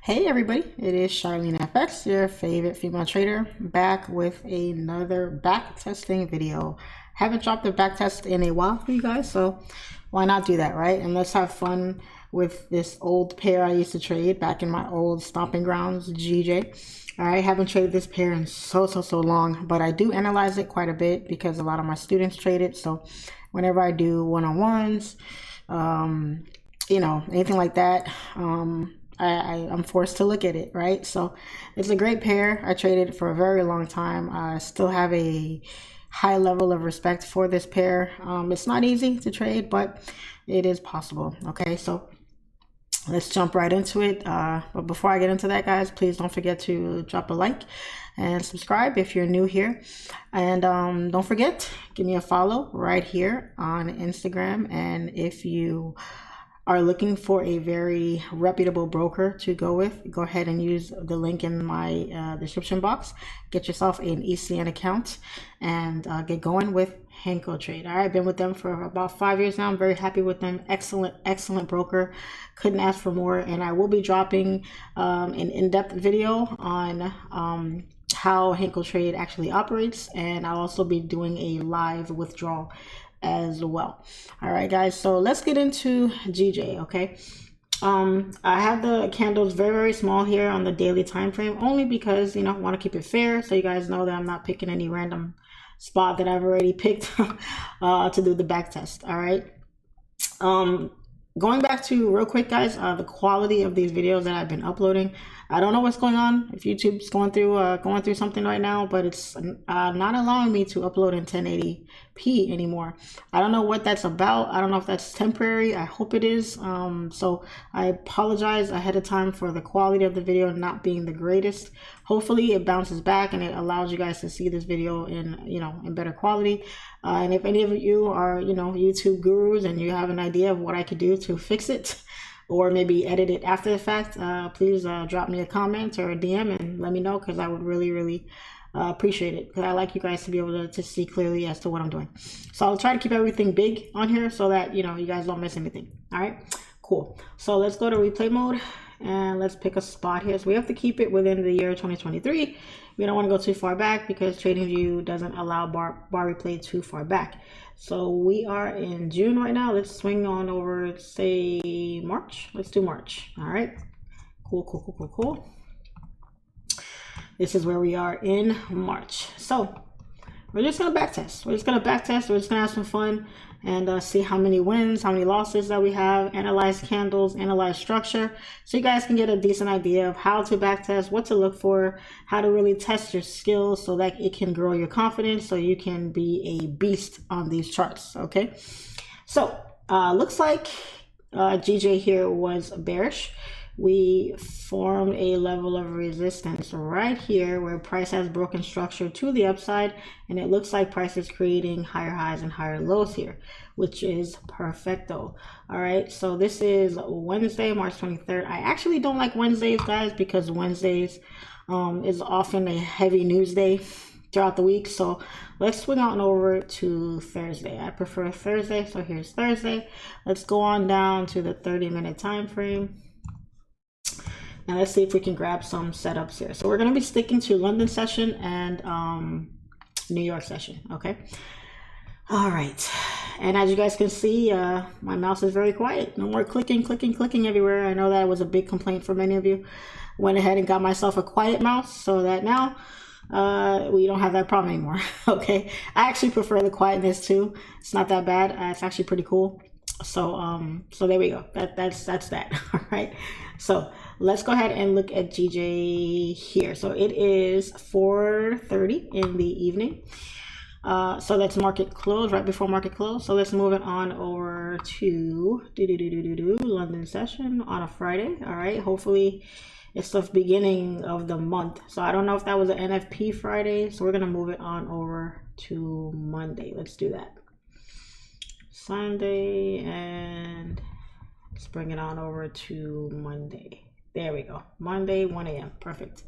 Hey everybody, it is Charlene FX, your favorite female trader, back with another back testing video. Haven't dropped a back test in a while for you guys, so why not do that, right? And let's have fun with this old pair I used to trade back in my old stomping grounds, GJ. All right, haven't traded this pair in so long, but I do analyze it quite a bit because a lot of my students trade it. So whenever I do one-on-ones, anything like that, I'm forced to look at it, right? So it's a great pair. I traded it for a very long time. I still have a high level of respect for this pair. It's not easy to trade, but it is possible. Okay, so let's jump right into it. But before I get into that, guys, please don't forget to drop a like and subscribe if you're new here. And don't forget, give me a follow right here on Instagram. And if you are looking for a very reputable broker to go with, go ahead and use the link in my description box. Get yourself an ECN account and get going with HANKOTRADE. All right, I've been with them for about 5 years now. I'm very happy with them. Excellent broker. Couldn't ask for more. And I will be dropping an in-depth video on how HANKOTRADE actually operates, and I'll also be doing a live withdrawal as well. All right, guys, so let's get into GJ. Okay, I have the candles very small here on the daily time frame, only because I want to keep it fair, so you guys know that I'm not picking any random spot that I've already picked to do the back test. All right, going back to real quick, guys, the quality of these videos that I've been uploading, I don't know what's going on, if YouTube's going through something right now, but it's not allowing me to upload in 1080p anymore. I don't know what that's about. I don't know if that's temporary. I hope it is. So I apologize ahead of time for the quality of the video not being the greatest. Hopefully it bounces back and it allows you guys to see this video in better quality. And if any of you are YouTube gurus and you have an idea of what I could do to fix it, or maybe edit it after the fact, please drop me a comment or a DM and let me know, because I would really appreciate it, because I like you guys to be able to see clearly as to what I'm doing. So I'll try to keep everything big on here so that you guys don't miss anything. All right, cool. So let's go to replay mode and let's pick a spot here. So we have to keep it within the year 2023. We don't want to go too far back because TradingView doesn't allow bar replay too far back. So we are in June right now. Let's swing on over, say March. Let's do March. All right, cool. This is where we are in March. So we're just gonna backtest. We're just gonna have some fun and see how many wins, how many losses that we have, analyze candles, analyze structure, so you guys can get a decent idea of how to backtest, what to look for, how to really test your skills so that it can grow your confidence so you can be a beast on these charts. Okay, so looks like GJ here was bearish. We formed a level of resistance right here where price has broken structure to the upside, and it looks like price is creating higher highs and higher lows here, which is perfecto. All right, so this is Wednesday, March 23rd. I actually don't like Wednesdays, guys, because Wednesdays is often a heavy news day throughout the week. So let's swing on over to Thursday. I prefer Thursday, so here's Thursday. Let's go on down to the 30-minute time frame. Now let's see if we can grab some setups here. So we're going to be sticking to London session and New York session. Okay. All right. And as you guys can see, my mouse is very quiet. No more clicking everywhere. I know that was a big complaint for many of you. Went ahead and got myself a quiet mouse so that now we don't have that problem anymore. Okay. I actually prefer the quietness too. It's not that bad. It's actually pretty cool. So so there we go. That's that. All right, so let's go ahead and look at GJ here. So it is 4:30 in the evening. So that's market close, right before market close. So let's move it on over to London session on a Friday. All right, hopefully it's the beginning of the month. So I don't know if that was an NFP Friday, so we're gonna move it on over to Monday. Let's do that. Sunday, and let's bring it on over to Monday. There we go. Monday, 1 a.m. Perfect.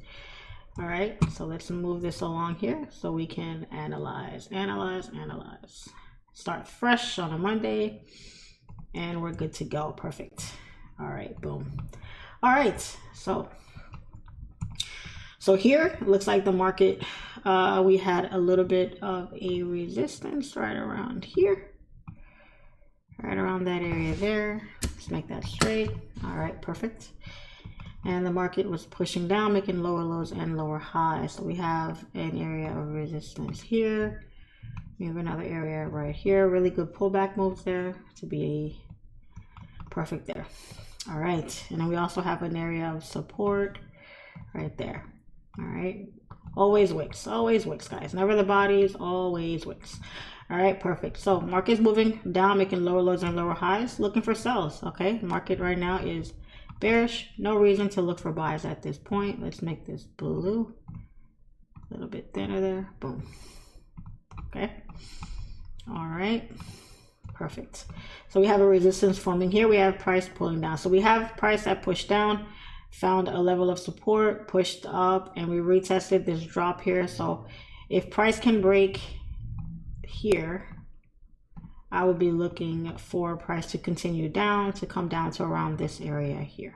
All right, so let's move this along here so we can analyze. Start fresh on a Monday, and we're good to go. Perfect. All right, boom. All right, so So here it looks like the market, we had a little bit of a resistance right around here, right around that area there. Let's make that straight. All right, perfect. And the market was pushing down, making lower lows and lower highs. So we have an area of resistance here. We have another area right here. Really good pullback moves there to be perfect there. All right, and then we also have an area of support right there. All right, always wicks, guys. Never the bodies, always wicks. All right, perfect. So market's moving down, making lower lows and lower highs, looking for sells. Okay, market right now is bearish. No reason to look for buys at this point. Let's make this blue a little bit thinner there. Boom. Okay. All right. Perfect. So we have a resistance forming here. We have price pulling down. So we have price that pushed down, found a level of support, pushed up, and we retested this drop here. So if price can break here, I would be looking for price to continue down, to come down to around this area here,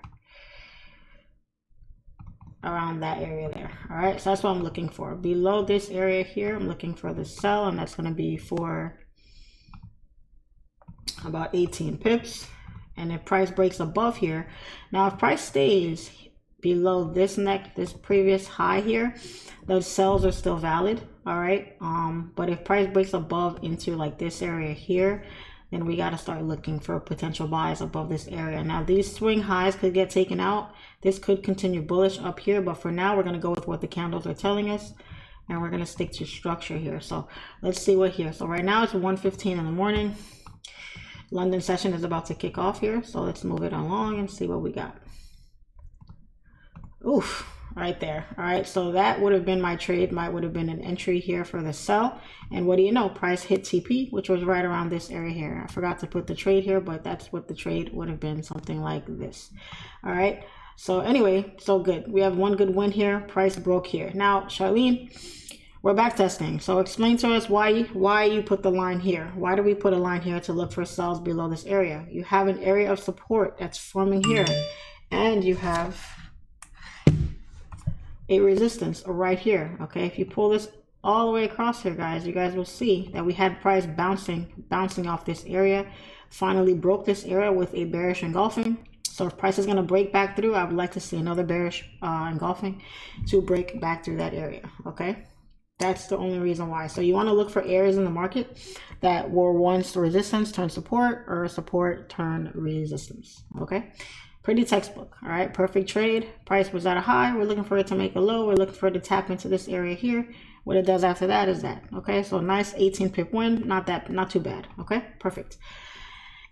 around that area there. All right, so that's what I'm looking for. Below this area here, I'm looking for the sell, and that's going to be for about 18 pips. And if price breaks above here, now if price stays below this previous high here, those sells are still valid. All right, but if price breaks above into like this area here, then we got to start looking for potential buys above this area. Now these swing highs could get taken out. This could continue bullish up here, but for now we're going to go with what the candles are telling us, and we're going to stick to structure here. So let's see what here. So right now it's 1:15 in the morning. London session is about to kick off here, so let's move it along and see what we got. Oof, right there. All right, so that would have been my trade. Would have been an entry here for the sell. And what do you know? Price hit TP, which was right around this area here. I forgot to put the trade here, but that's what the trade would have been, something like this. All right, so anyway, so good. We have one good win here. Price broke here. Now, Charlene, we're back testing. So explain to us why you put the line here. Why do we put a line here to look for sells below this area? You have an area of support that's forming here, and you have a resistance right here. Okay, if you pull this all the way across here, guys, you guys will see that we had price bouncing off this area, finally broke this area with a bearish engulfing. So if price is going to break back through, I would like to see another bearish engulfing to break back through that area. Okay, that's the only reason why. So you want to look for areas in the market that were once resistance turn support, or support turn resistance. Okay, pretty textbook. All right, perfect trade. Price was at a high. We're looking for it to make a low. We're looking for it to tap into this area here. What it does after that is that. Okay, so nice 18 pip win. Not too bad. Okay, perfect.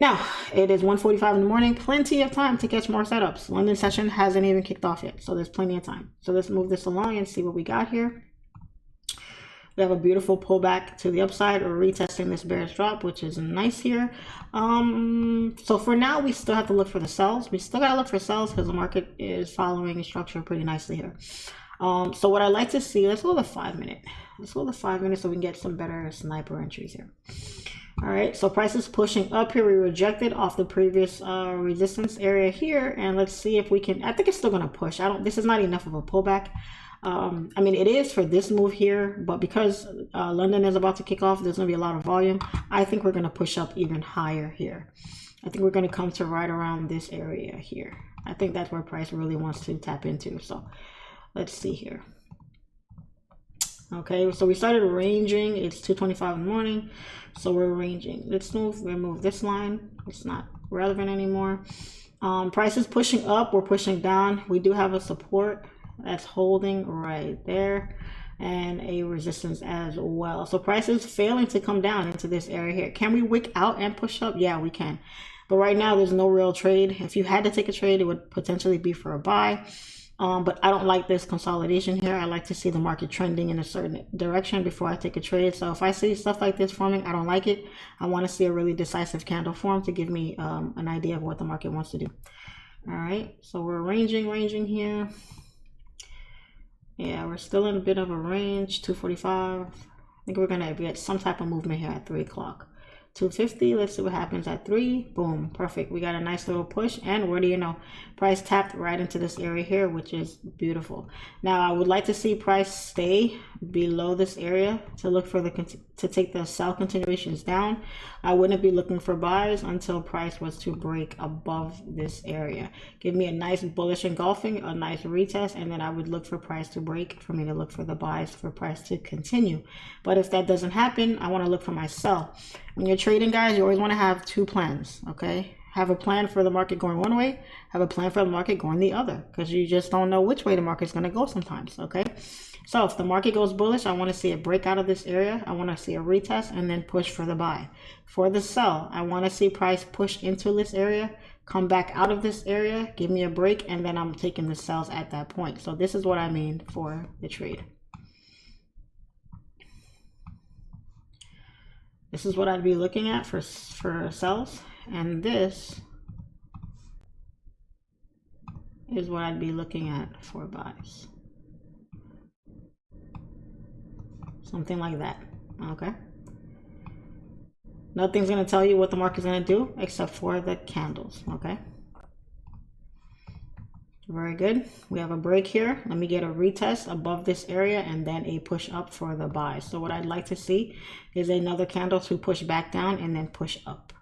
Now it is 1:45 in the morning. Plenty of time to catch more setups. London session hasn't even kicked off yet, so there's plenty of time. So let's move this along and see what we got here. We have a beautiful pullback to the upside. We're retesting this bearish drop, which is nice here. So for now, we still have to look for the sells. We still gotta look for sells because the market is following structure pretty nicely here. So what I like to see, let's go to 5 minute. Let's go to 5 minutes so we can get some better sniper entries here. All right, so price is pushing up here. We rejected off the previous resistance area here, and let's see if we can. I think it's still gonna push. This is not enough of a pullback. I mean, it is for this move here, but because London is about to kick off, there's gonna be a lot of volume. I think we're gonna push up even higher here. I think we're gonna come to right around this area here. I think that's where price really wants to tap into. So let's see here. Okay, so we started ranging. It's 2:25 in the morning, so we're ranging. Let's remove this line. It's not relevant anymore. Price is pushing up. We're pushing down. We do have a support that's holding right there, and a resistance as well. So price is failing to come down into this area here. Can we wick out and push up? Yeah, we can. But right now there's no real trade. If you had to take a trade, it would potentially be for a buy. But I don't like this consolidation here. I like to see the market trending in a certain direction before I take a trade. So if I see stuff like this forming, I don't like it. I want to see a really decisive candle form to give me an idea of what the market wants to do. All right, so we're ranging here. Yeah, we're still in a bit of a range, 2:45. I think we're gonna get some type of movement here at 3 o'clock. 250. Let's see what happens at 3. Boom, perfect. We got a nice little push, and what do you know, price tapped right into this area here, which is beautiful. Now I would like to see price stay below this area to look for to take the sell continuations down. I wouldn't be looking for buys until price was to break above this area. Give me a nice bullish engulfing, a nice retest, and then I would look for price to break for me to look for the buys for price to continue. But if that doesn't happen, I want to look for my sell. When you're trading, guys, you always want to have 2 plans, okay? Have a plan for the market going one way, have a plan for the market going the other, because you just don't know which way the market's going to go sometimes, okay? So if the market goes bullish, I want to see a break out of this area. I want to see a retest and then push for the buy. For the sell, I want to see price push into this area, come back out of this area, give me a break, and then I'm taking the sells at that point. So this is what I mean for the trade. This is what I'd be looking at for sells, and this is what I'd be looking at for buys. Something like that, okay? Nothing's going to tell you what the market's going to do except for the candles, okay? Very good. We have a break here. Let me get a retest above this area and then a push up for the buy. So what I'd like to see is another candle to push back down and then push up.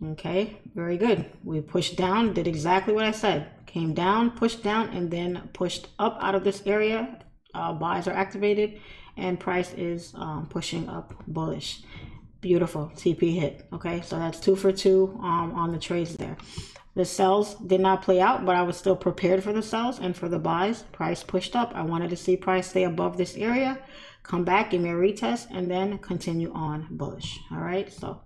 Okay, very good. We pushed down, did exactly what I said. Came down, pushed down, and then pushed up out of this area. Buys are activated and price is pushing up bullish. Beautiful TP hit. Okay, so that's 2 for 2 on the trades there. The sells did not play out, but I was still prepared for the sells, and for the buys, price pushed up. I wanted to see price stay above this area, come back, give me a retest, and then continue on bullish. All right, so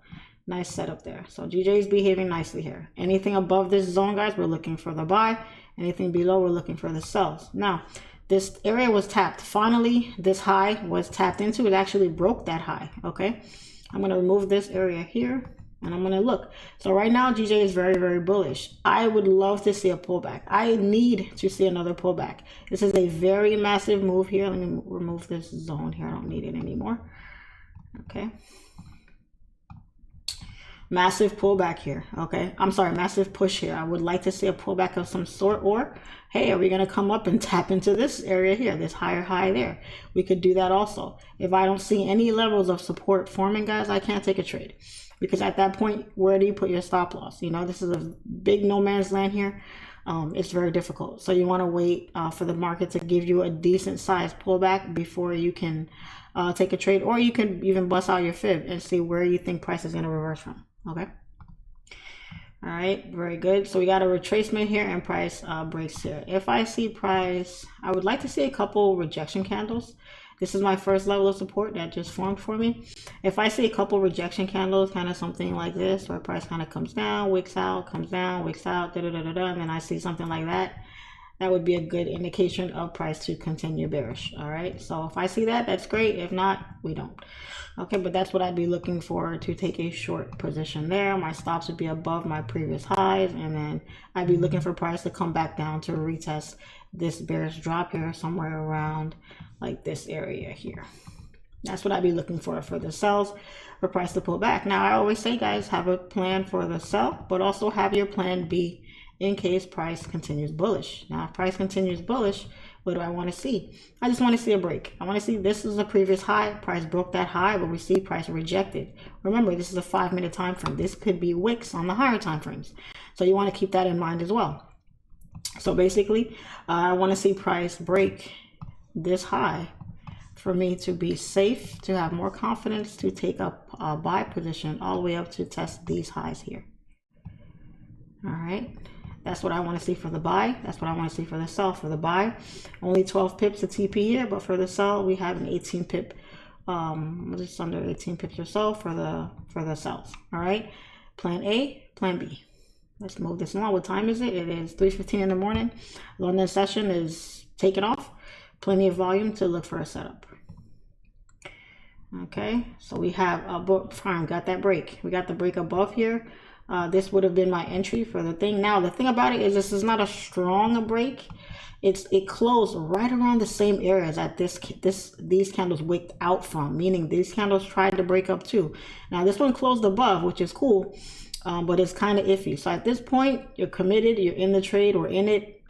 nice setup there. So GJ is behaving nicely here. Anything above this zone, guys, we're looking for the buy. Anything below, we're looking for the sells. Now, this area was tapped. Finally, this high was tapped into. It actually broke that high, okay? I'm going to remove this area here. And I'm going to look. So right now, GJ is very, very bullish. I would love to see a pullback. I need to see another pullback. This is a very massive move here. Let me remove this zone here. I don't need it anymore. Okay. Massive pullback here. Okay. I'm sorry, massive push here. I would like to see a pullback of some sort, or hey, are we going to come up and tap into this area here, this higher high there? We could do that also. If I don't see any levels of support forming, guys, I can't take a trade. Because at that point, where do you put your stop loss? You know, this is a big no man's land here. It's very difficult. So you want to wait for the market to give you a decent size pullback before you can take a trade. Or you can even bust out your fib and see where you think price is going to reverse from. Okay. All right. Very good. So we got a retracement here and price breaks here. If I see price, I would like to see a couple rejection candles. This is my first level of support that just formed for me. If I see a couple rejection candles, kind of something like this, where price kind of comes down, wicks out, comes down, wicks out, and then I see something like that, that would be a good indication of price to continue bearish. All right. So if I see that, that's great. If not, we don't. Okay, but that's what I'd be looking for to take a short position there. My stops would be above my previous highs, and then I'd be looking for price to come back down to retest this bearish drop here somewhere around like this area here. That's what I'd be looking for the sells, for price to pull back. Now, I always say, guys, have a plan for the sell, but also have your plan B in case price continues bullish. Now, if price continues bullish, what do I want to see? I just want to see a break. I want to see this is a previous high. Price broke that high, but we see price rejected. Remember, this is a 5-minute time frame. This could be wicks on the higher time frames. So you want to keep that in mind as well. So basically, I want to see price break this high for me to be safe, to have more confidence to take up a buy position all the way up to test these highs here. All right. That's what I want to see for the buy. That's what I want to see for the sell. For the buy, only 12 pips to TP here, but for the sell, we have an 18 pip, just under 18 pips or so for the sells. All right. Plan A, plan B. Let's move this along. What time is it? It is 3:15 in the morning. London session is taking off. Plenty of volume to look for a setup. Okay, so we have fine, got that break. We got the break above here. This would have been my entry for the thing. Now, the thing about it is this is not a strong break. it closed right around the same areas that these candles wicked out from, meaning these candles tried to break up too. Now this one closed above, which is cool, but it's kind of iffy. So at this point, you're committed, you're in the trade or in it.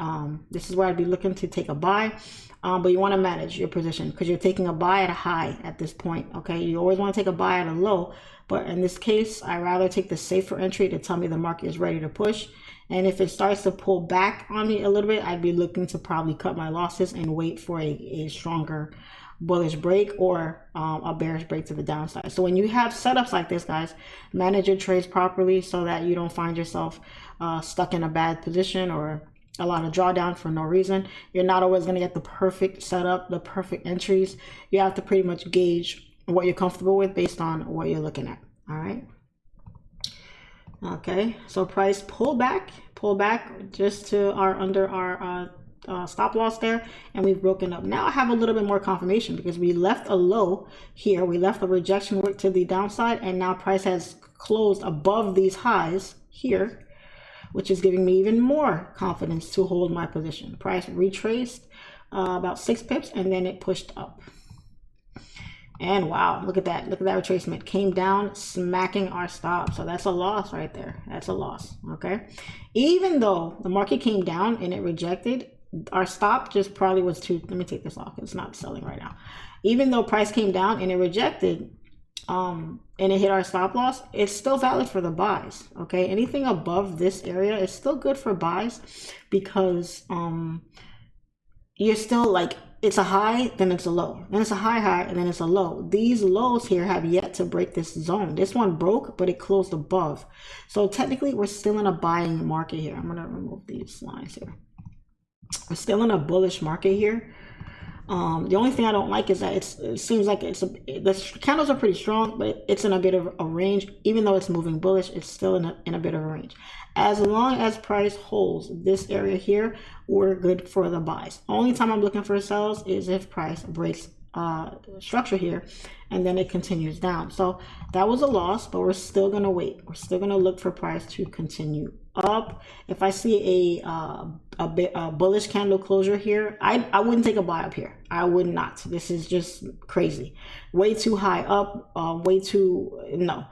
This is where I'd be looking to take a buy. But you want to manage your position because you're taking a buy at a high at this point. Okay, you always want to take a buy at a low, but in this case, I rather take the safer entry to tell me the market is ready to push. And if it starts to pull back on me a little bit, I'd be looking to probably cut my losses and wait for a stronger bullish break or a bearish break to the downside. So when you have setups like this, guys, manage your trades properly so that you don't find yourself stuck in a bad position or a lot of drawdown for no reason. You're not always going to get the perfect setup, the perfect entries. You have to pretty much gauge what you're comfortable with based on what you're looking at. All right. Okay, so price pull back just to under our stop loss there, and we've broken up. Now I have a little bit more confirmation because we left a low here, we left a rejection wick to the downside, and now price has closed above these highs here, which is giving me even more confidence to hold my position. Price retraced about 6 pips and then it pushed up. And wow, look at that retracement. Came down, smacking our stop. So that's a loss right there. That's a loss, okay? Even though the market came down and it rejected, our stop just probably was too, let me take this off. It's not selling right now. Even though price came down and it rejected, and it hit our stop loss, it's still valid for the buys, okay? Anything above this area is still good for buys because you're still like, it's a high, then it's a low, then it's a high, and then it's a low. These lows here have yet to break this zone. This one broke, but it closed above. So technically, we're still in a buying market here. I'm gonna remove these lines here. We're still in a bullish market here. The only thing I don't like is that it seems like the candles are pretty strong, but it's in a bit of a range. Even though it's moving bullish, it's still in a bit of a range. As long as price holds this area here, we're good for the buys. Only time I'm looking for sells is if price breaks structure here and then it continues down. So that was a loss, but we're still gonna wait. We're still gonna look for price to continue up. If I see a bullish candle closure here, I wouldn't take a buy up here. I would not. This is just crazy, way too high up, way too no.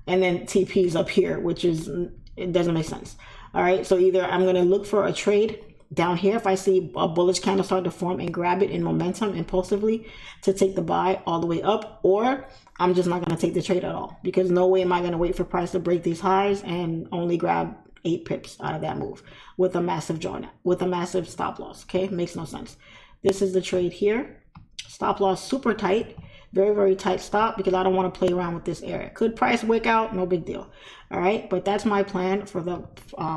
And then TP's up here, which is, it doesn't make sense. All right, so either I'm gonna look for a trade down here if I see a bullish candle start to form and grab it in momentum impulsively to take the buy all the way up, or I'm just not going to take the trade at all, because no way am I going to wait for price to break these highs and only grab 8 pips out of that move with a massive drawdown, with a massive stop loss. Okay, makes no sense. This is the trade here. Stop loss super tight, very, very tight stop, because I don't want to play around with this area. Could price wick out? No big deal. All right, but that's my plan for the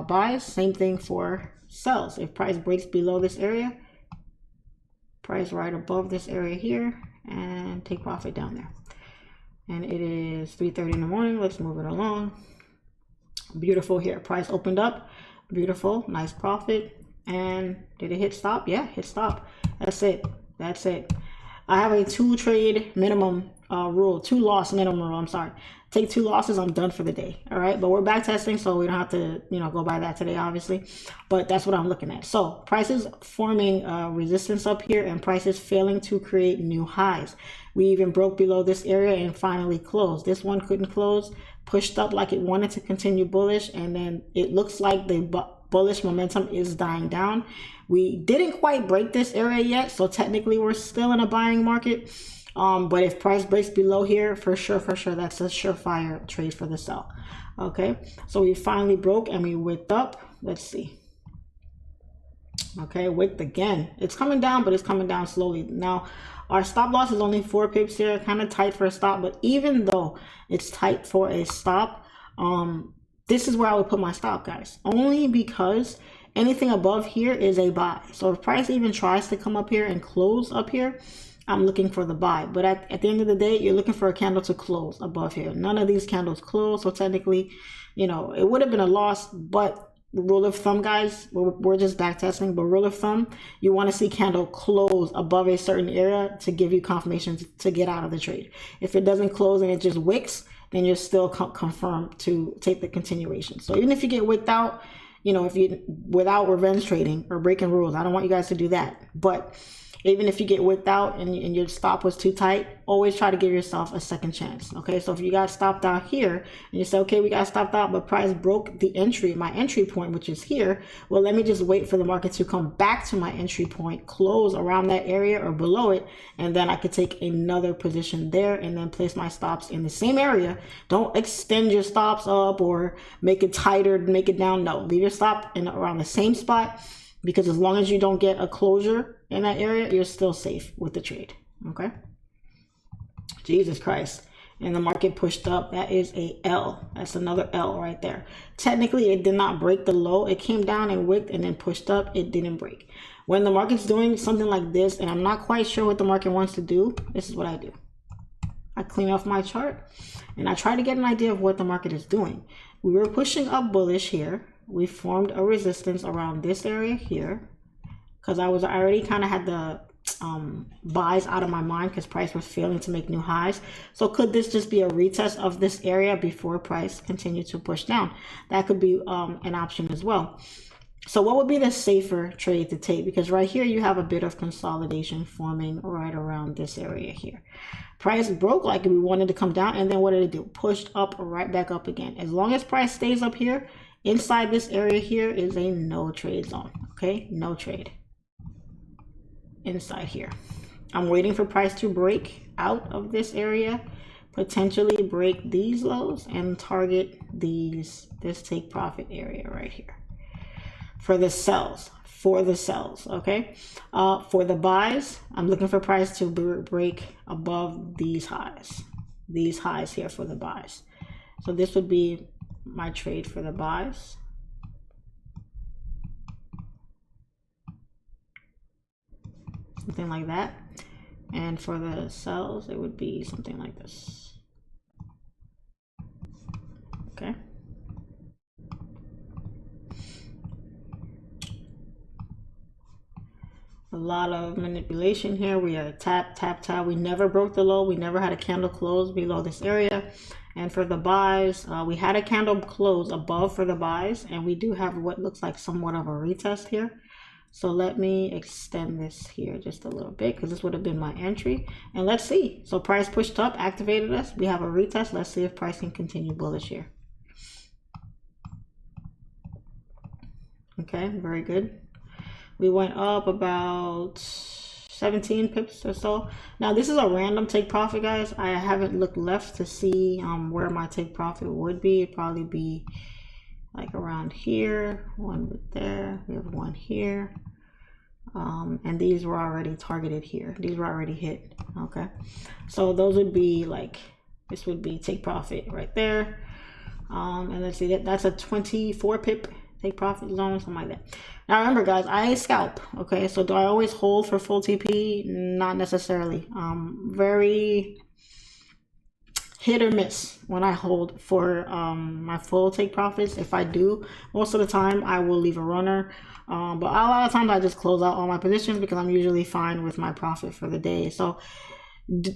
buys. Same thing for sells. If price breaks below this area, price right above this area here, and take profit down there. And it is 3:30 in the morning. Let's move it along. Beautiful here. Price opened up. Beautiful. Nice profit. And did it hit stop? Yeah, hit stop. That's it. That's it. I have a 2 trade minimum rule, 2 loss minimum rule. I'm sorry. Take 2 losses, I'm done for the day. All right, but we're back testing, so we don't have to, go by that today, obviously. But that's what I'm looking at. So price is forming resistance up here, and price is failing to create new highs. We even broke below this area and finally closed. This one couldn't close, pushed up like it wanted to continue bullish, and then it looks like the bullish momentum is dying down. We didn't quite break this area yet, so technically we're still in a buying market. But if price breaks below here, for sure, that's a surefire trade for the sell. Okay, so we finally broke and we wicked up. Let's see. Okay, wicked again. It's coming down, but it's coming down slowly. Now, our stop loss is only 4 pips here, kind of tight for a stop. But even though it's tight for a stop, this is where I would put my stop, guys. Only because anything above here is a buy. So if price even tries to come up here and close up here, I'm looking for the buy. But at the end of the day, you're looking for a candle to close above here. None of these candles close, so technically, it would have been a loss. But the rule of thumb, guys, we're just back testing, but rule of thumb, you want to see candle close above a certain area to give you confirmation to get out of the trade. If it doesn't close and it just wicks, then you're still confirmed to take the continuation. So even if you get wicked out, you know, if you, without revenge trading or breaking rules. I don't want you guys to do that. But even if you get wicked out and your stop was too tight, always try to give yourself a second chance. Okay, so if you got stopped out here and you say, okay, we got stopped out, but price broke the entry, my entry point, which is here. Well, let me just wait for the market to come back to my entry point, close around that area or below it, and then I could take another position there and then place my stops in the same area. Don't extend your stops up or make it tighter, make it down. No, leave your stop in around the same spot, because as long as you don't get a closure in that area, you're still safe with the trade. Okay, Jesus Christ. And the market pushed up. That is a L. That's another L right there. Technically, it did not break the low. It came down and wicked and then pushed up. It didn't break. When the market's doing something like this and I'm not quite sure what the market wants to do, this is what I do. I clean off my chart and I try to get an idea of what the market is doing. We were pushing up bullish here. We formed a resistance around this area here, because I already kind of had the buys out of my mind because price was failing to make new highs. So could this just be a retest of this area before price continued to push down? That could be an option as well. So what would be the safer trade to take? Because right here you have a bit of consolidation forming right around this area here. Price broke like we wanted to come down, and then what did it do? Pushed up right back up again. As long as price stays up here, inside this area here is a no trade zone. Okay, no trade inside here. I'm waiting for price to break out of this area, potentially break these lows and target this take profit area right here for the sells. Okay, for the buys, I'm looking for price to break above these highs here for the buys. So this would be my trade for the buys. Something like that. And for the sells, it would be something like this. Okay. A lot of manipulation here. We are tap, tap, tap. We never broke the low. We never had a candle close below this area. And for the buys, we had a candle close above for the buys, and we do have what looks like somewhat of a retest here. So let me extend this here just a little bit, because this would have been my entry. And let's see. So price pushed up, activated us. We have a retest. Let's see if price can continue bullish here. Okay, very good. We went up about 17 pips or so. Now this is a random take profit, guys. I haven't looked left to see where my take profit would be. It'd probably be like around here, one right there, we have one here, and these were already targeted here. These were already hit. Okay, so those would be like, this would be take profit right there. And let's see, that's a 24 pip take profit zone, something like that. Now remember, guys, I scalp. Okay, so do I always hold for full TP? Not necessarily. Very hit or miss when I hold for my full take profits. If I do, most of the time I will leave a runner, but a lot of times I just close out all my positions because I'm usually fine with my profit for the day. So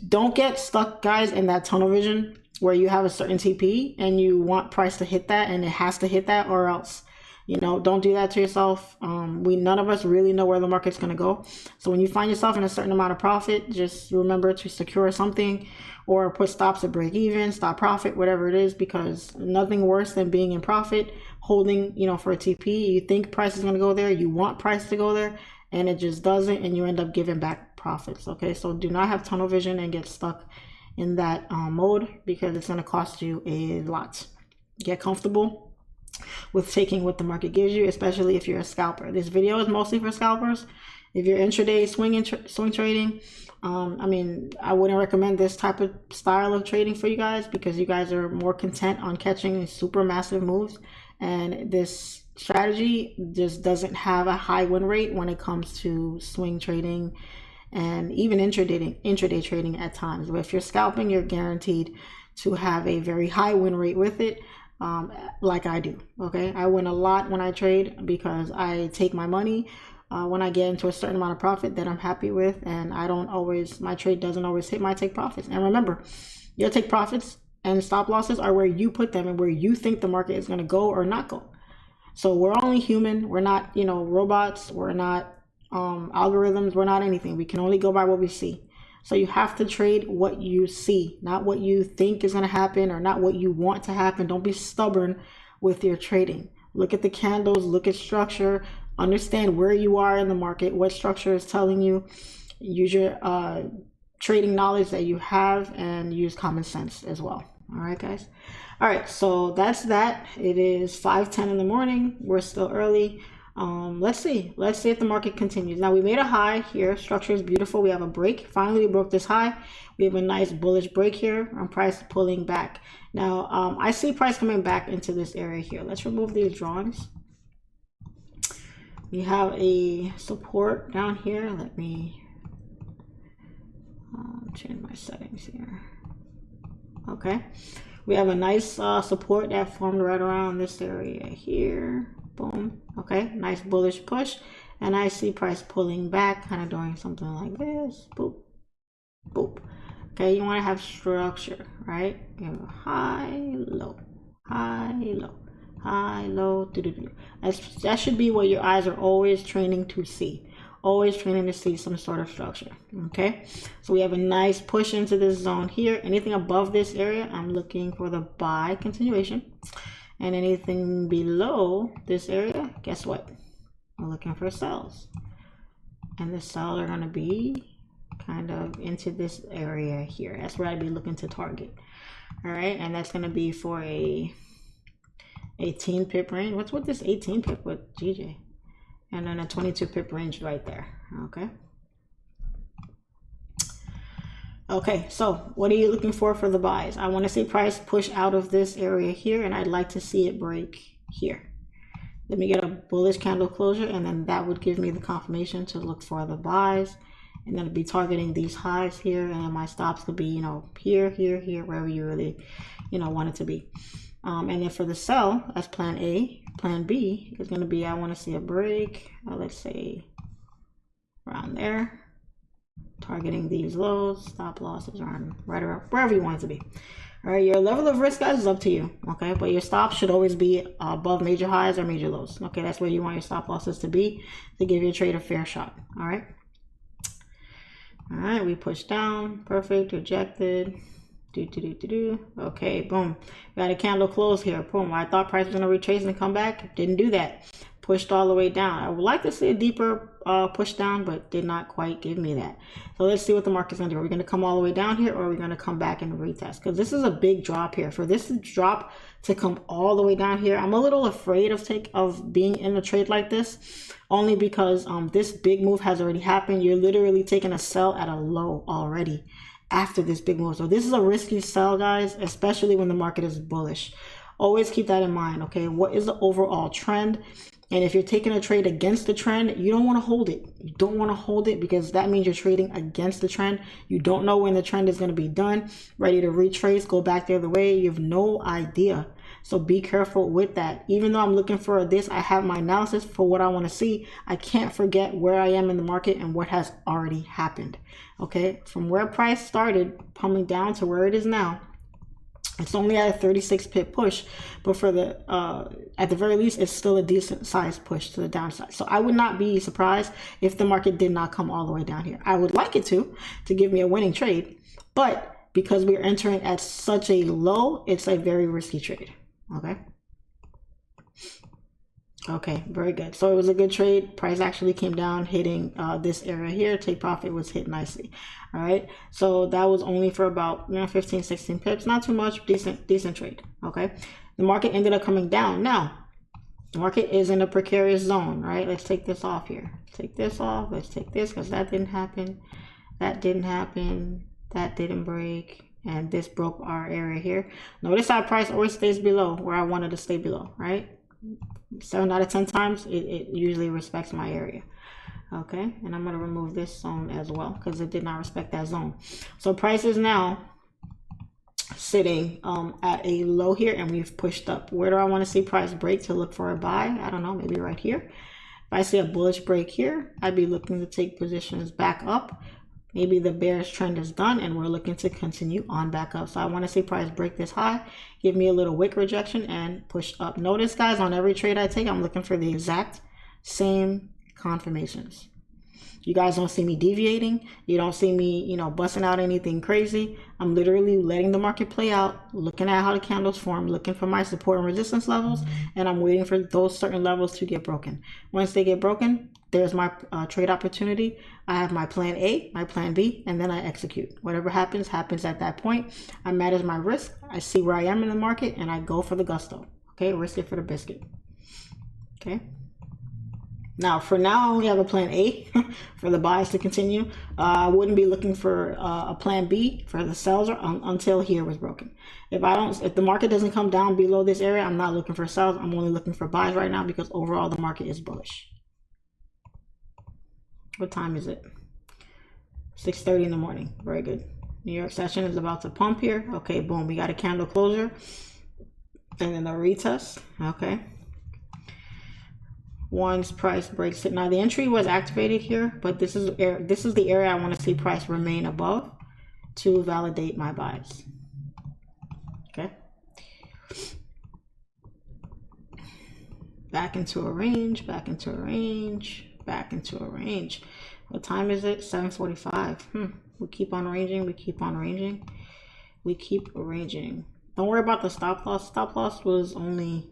don't get stuck, guys, in that tunnel vision where you have a certain TP and you want price to hit that and it has to hit that, or else, you know, don't do that to yourself. None of us really know where the market's going to go. So when you find yourself in a certain amount of profit, just remember to secure something or put stops at break even, stop profit, whatever it is, because nothing worse than being in profit, holding, you know, for a TP. You think price is going to go there, you want price to go there, and it just doesn't, and you end up giving back profits. Okay, so do not have tunnel vision and get stuck in that mode, because it's going to cost you a lot. Get comfortable with taking what the market gives you, especially if you're a scalper. This video is mostly for scalpers. If you're intraday swing trading, I mean, I wouldn't recommend this type of style of trading for you guys, because you guys are more content on catching super massive moves, and this strategy just doesn't have a high win rate when it comes to swing trading and even intraday trading at times. But if you're scalping, you're guaranteed to have a very high win rate with it, like I do. Okay, I win a lot when I trade because I take my money when I get into a certain amount of profit that I'm happy with, and I don't always, my trade doesn't always hit my take profits. And remember, your take profits and stop losses are where you put them and where you think the market is going to go or not go. So we're only human. We're not, you know, robots. We're not algorithms. We're not anything. We can only go by what we see. So you have to trade what you see, not what you think is going to happen or not what you want to happen. Don't be stubborn with your trading. Look at the candles, look at structure, understand where you are in the market, what structure is telling you. Use your trading knowledge that you have and use common sense as well. All right, guys. All right, so that's that. It is 5:10 in the morning. We're still early. Let's see if the market continues. Now we made a high here. Structure is beautiful. We have a break. Finally, we broke this high. We have a nice bullish break here. Price pulling back. Now I see price coming back into this area here. Let's remove these drawings. We have a support down here. Let me change my settings here. Okay, we have a nice support that formed right around this area here. Boom. Okay, nice bullish push, and I see price pulling back, kind of doing something like this. Boop, boop. Okay, you want to have structure, right? You have a high, low, high, low, high, low. That should be what your eyes are always training to see. Always training to see some sort of structure. Okay, so we have a nice push into this zone here. Anything above this area, I'm looking for the buy continuation. And anything below this area, guess what? We're looking for sells. And the sells are going to be kind of into this area here. That's where I'd be looking to target. All right, and that's going to be for a 18 pip range. What's with this 18 pip with GJ? And then a 22 pip range right there. Okay. Okay, so what are you looking for the buys? I want to see price push out of this area here, and I'd like to see it break here. Let me get a bullish candle closure, and then that would give me the confirmation to look for the buys. And then I'd be targeting these highs here, and then my stops could be, you know, here, here, here, wherever you really, you know, want it to be. And then for the sell, that's plan A. Plan B is going to be, I want to see a break, let's say around there. Targeting these lows, stop losses around right around wherever you want it to be. All right, your level of risk, guys, is up to you. Okay, but your stops should always be above major highs or major lows. Okay, that's where you want your stop losses to be to give your trade a fair shot. All right. All right, we push down, perfect, rejected. Okay, boom. Got a candle close here. Boom. I thought price was gonna retrace and come back. Didn't do that. Pushed all the way down. I would like to see a deeper push down, but did not quite give me that. So let's see what the market's gonna do. Are we gonna come all the way down here, or are we gonna come back and retest? Because this is a big drop here. For this drop to come all the way down here, I'm a little afraid of being in a trade like this, only because this big move has already happened. You're literally taking a sell at a low already after this big move. So this is a risky sell, guys, especially when the market is bullish. Always keep that in mind. Okay, what is the overall trend? And if you're taking a trade against the trend, you don't want to hold it. You don't want to hold it because that means you're trading against the trend. You don't know when the trend is going to be done, ready to retrace, go back the other way. You have no idea. So be careful with that. Even though I'm looking for this, I have my analysis for what I want to see. I can't forget where I am in the market and what has already happened. Okay, from where price started coming down to where it is now, it's only at a 36 pip push, but for the at the very least, it's still a decent sized push to the downside. So I would not be surprised if the market did not come all the way down here. I would like it to give me a winning trade, but because we're entering at such a low, it's a very risky trade. Okay. Okay, very good. So it was a good trade. Price actually came down, hitting this area here. Take profit was hit nicely. All right, so that was only for about 15, 16 pips. Not too much. Decent trade. Okay, the market ended up coming down. Now, the market is in a precarious zone. Right, let's take this off here. Take this off. Let's take this because that didn't happen. That didn't happen. That didn't break. And this broke our area here. Notice how price always stays below where I wanted to stay below, right? 7 out of 10 times it usually respects my area. Okay, and I'm going to remove this zone as well because it did not respect that zone. So price is now sitting at a low here, and we've pushed up. Where do I want to see price break to look for a buy? I don't know, maybe right here. If I see a bullish break here, I'd be looking to take positions back up. maybe the bearish trend is done and we're looking to continue on back up. So I want to see price break this high, give me a little wick rejection and push up. Notice guys, on every trade I take, I'm looking for the exact same confirmations. You guys don't see me deviating. You don't see me, you know, busting out anything crazy. I'm literally letting the market play out, looking at how the candles form, looking for my support and resistance levels, and I'm waiting for those certain levels to get broken. Once they get broken, there's my trade opportunity. I have my plan A, my plan B, and then I execute. Whatever happens, happens at that point. I manage my risk. I see where I am in the market, and I go for the gusto. Okay, risk it for the biscuit. Okay. Now, for now, I only have a plan A for the buys to continue. I wouldn't be looking for a plan B for the sells until here was broken. If the market doesn't come down below this area, I'm not looking for sells. I'm only looking for buys right now because overall the market is bullish. What time is it? 6:30 in the morning. Very good. New York session is about to pump here. Okay, boom. We got a candle closure and then a retest. Okay. Once price breaks it, now the entry was activated here, but this is the area I want to see price remain above to validate my buys. Okay, back into a range, back into a range, back into a range. What time is it? 7:45. We keep on ranging, we keep on ranging, we keep ranging. Don't worry about the stop loss. Stop loss was only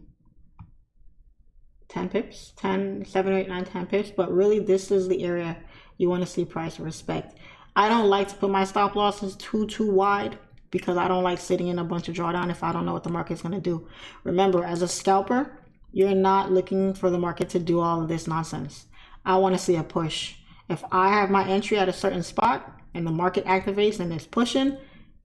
10 pips, 10, 7, 8, 9, 10 pips, but really this is the area you want to see price respect. I don't like to put my stop losses too wide because I don't like sitting in a bunch of drawdown if I don't know what the market's going to do. Remember, as a scalper, you're not looking for the market to do all of this nonsense. I want to see a push. If I have my entry at a certain spot and the market activates and it's pushing,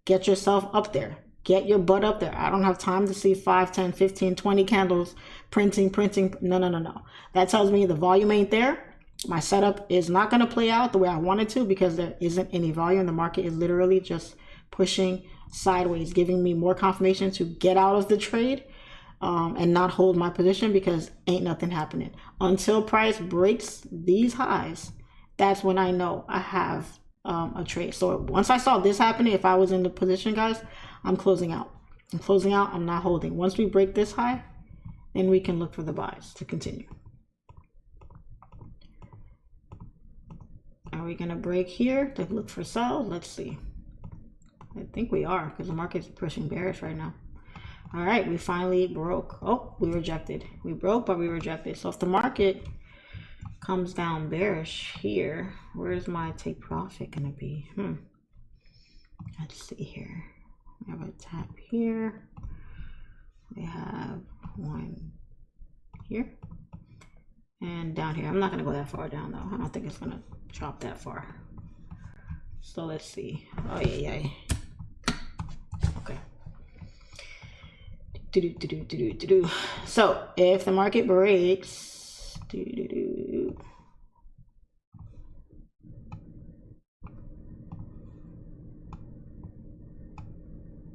get yourself up there. Get your butt up there. I don't have time to see 5, 10, 15, 20 candles printing. No. That tells me the volume ain't there. My setup is not going to play out the way I want it to because there isn't any volume. The market is literally just pushing sideways, giving me more confirmation to get out of the trade and not hold my position because ain't nothing happening. Until price breaks these highs, that's when I know I have a trade. So once I saw this happening, if I was in the position, guys, I'm closing out. I'm closing out. I'm not holding. Once we break this high, then we can look for the buys to continue. Are we going to break here to look for sell? Let's see. I think we are because the market's pushing bearish right now. All right, we finally broke. Oh, we rejected. We broke, but we rejected. So if the market comes down bearish here, where's my take profit going to be? Let's see here. We have a tap here. We have one here and down here. I'm not going to go that far down though. I don't think it's going to drop that far. So let's see. Oh yeah. Okay. So if the market breaks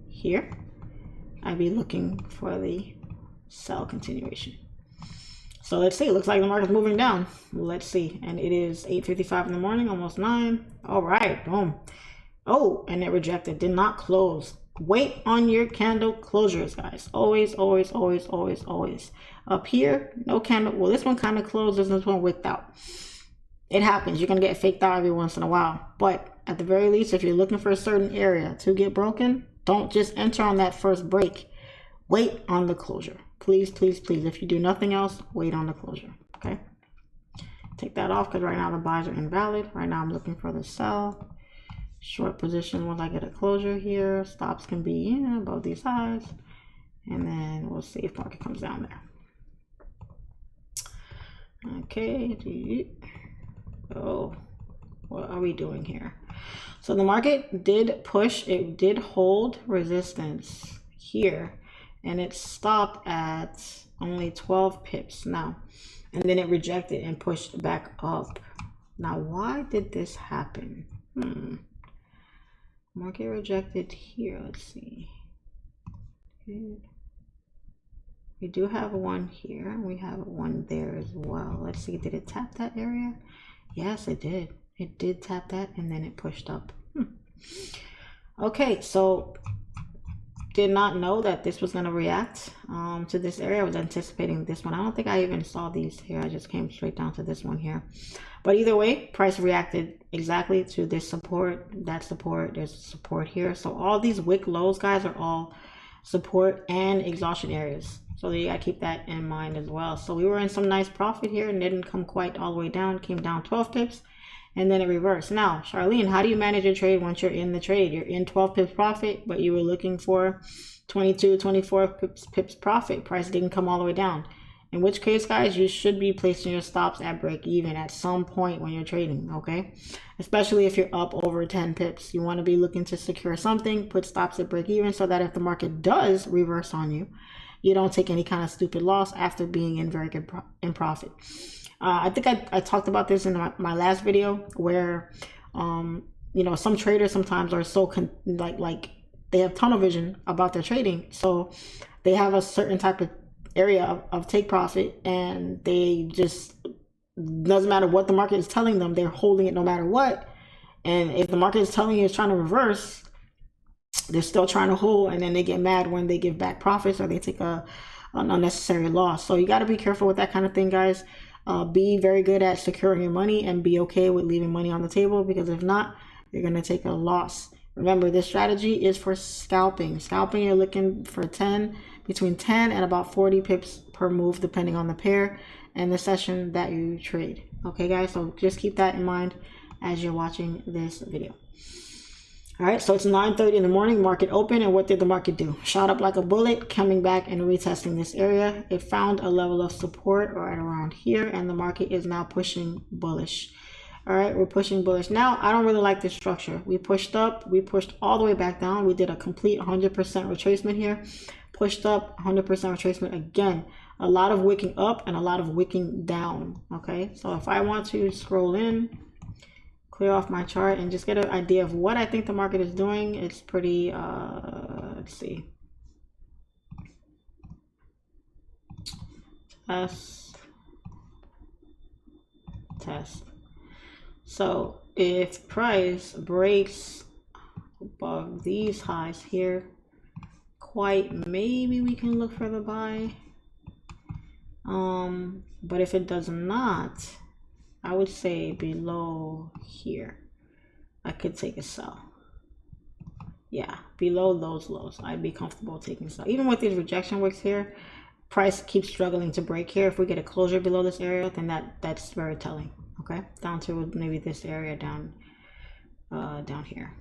here, I'd be looking for the sell continuation. So let's see. It looks like the market's moving down. Let's see. And it is 8:55 in the morning, almost 9. All right, boom. Oh, and it rejected. Did not close. Wait on your candle closures, guys. Always. Up here, no candle. Well, this one kind of closed. This one wicked out. It happens. You're going to get faked out every once in a while. But at the very least, if you're looking for a certain area to get broken, don't just enter on that first break. Wait on the closure. Please. If you do nothing else, wait on the closure. Okay. Take that off because right now the buys are invalid. Right now I'm looking for the sell. Short position once I get a closure here. Stops can be above these highs. And then we'll see if market comes down there. Okay. Oh, what are we doing here? So the market did push. It did hold resistance here. And it stopped at only 12 pips now. And then it rejected and pushed back up. Now, why did this happen? Market rejected here. Let's see. Good. We do have one here. We have one there as well. Let's see. Did it tap that area? Yes, it did. It did tap that and then it pushed up. Okay, so did not know that this was going to react to this area. I was anticipating this one. I don't think I even saw these here. I just came straight down to this one here. But either way, price reacted exactly to this support, that support. There's support here. So all these wick lows, guys, are all support and exhaustion areas. So you gotta keep that in mind as well. So we were in some nice profit here and didn't come quite all the way down. Came down 12 pips and then it reversed. Now, Charlene, how do you manage your trade once you're in the trade? You're in 12 pips profit, but you were looking for 22, 24 pips profit. Price didn't come all the way down. In which case, guys, you should be placing your stops at break even at some point when you're trading, okay? Especially if you're up over 10 pips. You want to be looking to secure something, put stops at break even so that if the market does reverse on you, you don't take any kind of stupid loss after being in very good profit. I think I talked about this in my last video where, you know, some traders sometimes are so like they have tunnel vision about their trading. So they have a certain type of area of take profit and they just, doesn't matter what the market is telling them, they're holding it no matter what. And if the market is telling you it's trying to reverse, they're still trying to hold, and then they get mad when they give back profits or they take an unnecessary loss. So you got to be careful with that kind of thing, guys. Be very good at securing your money and be okay with leaving money on the table, because if not, you're going to take a loss. Remember, this strategy is for scalping. Scalping, you're looking for between 10 and about 40 pips per move, depending on the pair and the session that you trade. Okay, guys, so just keep that in mind as you're watching this video. All right, so it's 9:30 in the morning, market open, and what did the market do? Shot up like a bullet, coming back and retesting this area. It found a level of support right around here, and the market is now pushing bullish. All right, we're pushing bullish. Now, I don't really like this structure. We pushed up, we pushed all the way back down. We did a complete 100% retracement here. Pushed up, 100% retracement again. A lot of wicking up and a lot of wicking down, okay? So if I want to scroll in, clear off my chart and just get an idea of what I think the market is doing, it's pretty, let's see. Test. So if price breaks above these highs here, maybe we can look for the buy. But if it does not, I would say below here, I could take a sell. Yeah, below those lows, I'd be comfortable taking sell. Even with these rejection wicks here, price keeps struggling to break here. If we get a closure below this area, then that's very telling. Okay, down to maybe this area down here.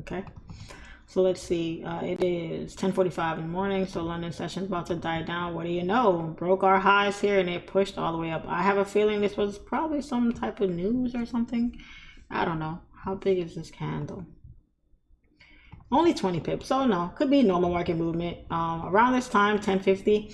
Okay. So let's see, it is 10:45 in the morning, so London session's about to die down. What do you know? Broke our highs here and it pushed all the way up. I have a feeling this was probably some type of news or something. I don't know. How big is this candle? Only 20 pips, so no, could be normal market movement. Around this time, 10:50,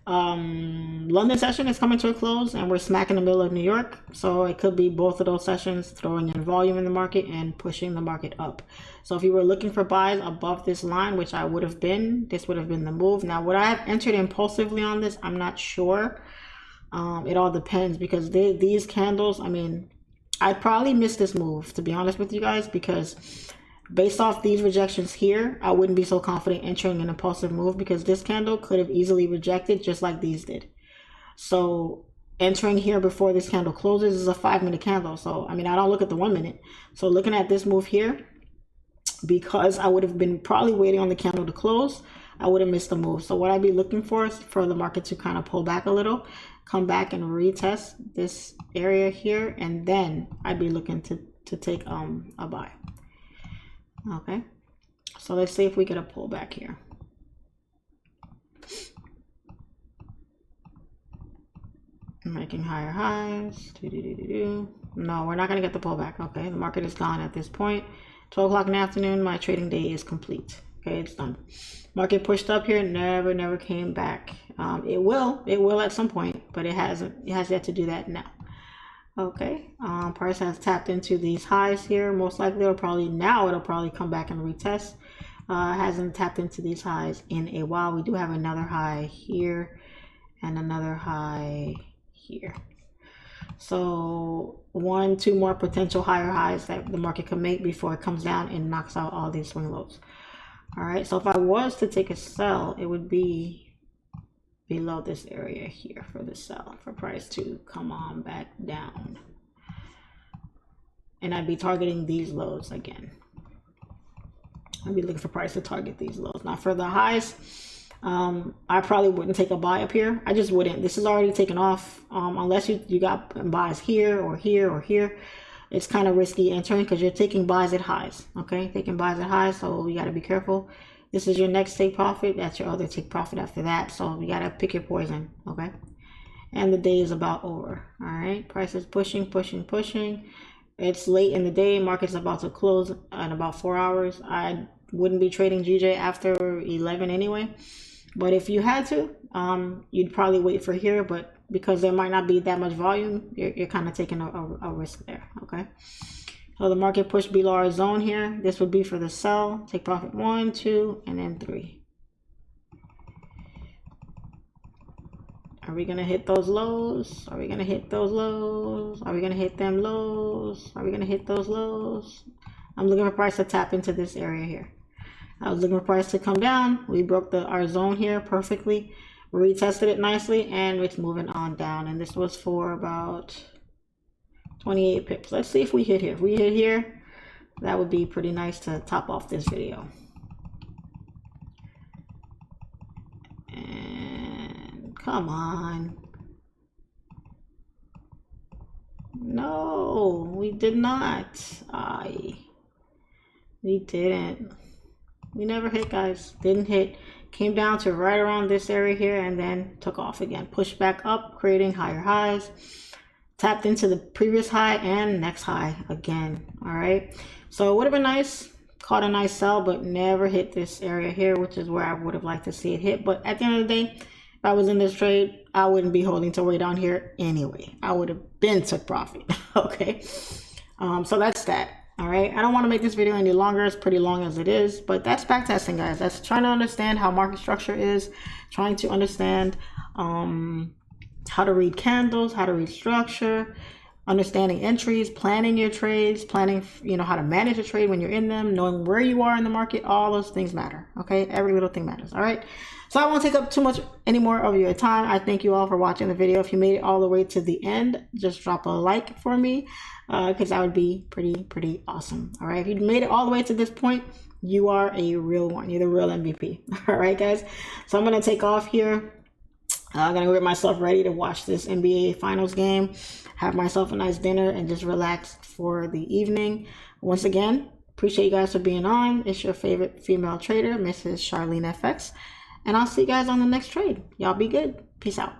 London session is coming to a close and we're smack in the middle of New York. So it could be both of those sessions throwing in volume in the market and pushing the market up. So if you were looking for buys above this line, which I would have been, this would have been the move. Now, would I have entered impulsively on this? I'm not sure. It all depends, because these candles, I mean, I'd probably miss this move, to be honest with you guys, because based off these rejections here, I wouldn't be so confident entering an impulsive move, because this candle could have easily rejected just like these did. So entering here before this candle closes is a 5-minute candle. So, I mean, I don't look at the 1 minute. So looking at this move here, because I would have been probably waiting on the candle to close, I would have missed the move. So what I'd be looking for is for the market to kind of pull back a little, come back and retest this area here, and then I'd be looking to take a buy. Okay, so let's see if we get a pullback here. Making higher highs. No, we're not going to get the pullback. Okay, the market is gone at this point. 12 o'clock in the afternoon, my trading day is complete. Okay, it's done. Market pushed up here, never came back. It will at some point, but it has yet to do that now. Okay, price has tapped into these highs here. Most likely it'll probably come back and retest. Hasn't tapped into these highs in a while. We do have another high here and another high here. So 1-2 more potential higher highs that the market can make before it comes down and knocks out all these swing lows. All right, so if I was to take a sell, it would be below this area here for the sell, for price to come on back down. And I'd be targeting these lows again. I'd be looking for price to target these lows. Now for the highs, I probably wouldn't take a buy up here. I just wouldn't. This is already taken off. Unless you got buys here or here or here, it's kind of risky entering because you're taking buys at highs. Okay, taking buys at highs, so you got to be careful. This is your next take profit. That's your other take profit after that. So you got to pick your poison. Okay, and the day is about over. All right, price is pushing, pushing, pushing. It's late in the day. Market's about to close in about 4 hours. I wouldn't be trading GJ after 11 anyway. But if you had to, you'd probably wait for here. But because there might not be that much volume, you're kind of taking a risk there. Okay. So the market pushed below our zone here. This would be for the sell. Take profit 1, 2, and then 3. Are we going to hit those lows? Are we going to hit those lows? Are we going to hit them lows? Are we going to hit those lows? I'm looking for price to tap into this area here. I was looking for price to come down. We broke our zone here perfectly. Retested it nicely, and it's moving on down. And this was for about 28 pips. Let's see if we hit here. If we hit here, that would be pretty nice to top off this video. And come on. No, we did not. We didn't. We never hit, guys. Didn't hit. Came down to right around this area here and then took off again. Pushed back up, creating higher highs. Tapped into the previous high and next high again. All right. So it would have been nice. Caught a nice sell, but never hit this area here, which is where I would have liked to see it hit. But at the end of the day, if I was in this trade, I wouldn't be holding till way down here anyway. I would have been took profit. Okay. So that's that. All right, I don't want to make this video any longer. It's pretty long as it is, but that's backtesting, guys. That's trying to understand how market structure is, trying to understand how to read candles, how to read structure, understanding entries, planning your trades, planning, how to manage a trade when you're in them, knowing where you are in the market. All those things matter. Okay, every little thing matters. All right. So I won't take up too much any more of your time. I thank you all for watching the video. If you made it all the way to the end, just drop a like for me, because that would be pretty awesome. All right. If you made it all the way to this point, you are a real one. You're the real MVP. All right, guys. So I'm going to take off here. I'm going to get myself ready to watch this NBA Finals game, have myself a nice dinner, and just relax for the evening. Once again, appreciate you guys for being on. It's your favorite female trader, Mrs. Charlene FX. And I'll see you guys on the next trade. Y'all be good. Peace out.